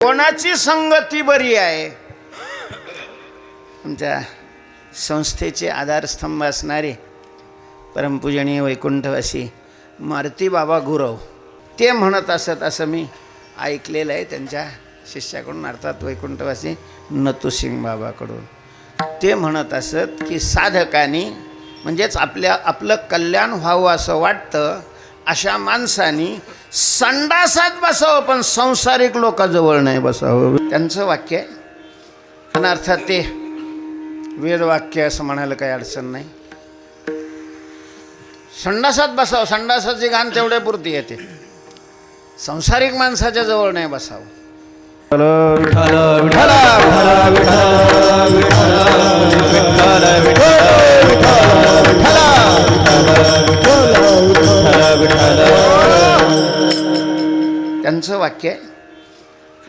कोणाची संगती बरी आहे? आमच्या संस्थेचे आधारस्तंभ असणारे परमपूजनीय वैकुंठवासी मारुती बाबा गुरव ते म्हणत असत, असं मी ऐकलेलं आहे त्यांच्या शिष्याकडून, अर्थात वैकुंठवासी नतुसिंग बाबाकडून. ते म्हणत असत की साधकांनी म्हणजेच आपलं कल्याण व्हावं असं वाटतं अशा माणसांनी संडासात बसावं, पण सांसारिक लोकांजवळ नाही बसावं. त्यांचं वाक्य आहे. पण अर्थात ते वेदवाक्य असं म्हणायला काही अडचण नाही. संडासात बसावं, संडासाची घाण तेवढ्या पुरती येते, सांसारिक माणसाच्या जवळ नाही बसावं. त्यांचं वाक्य आहे.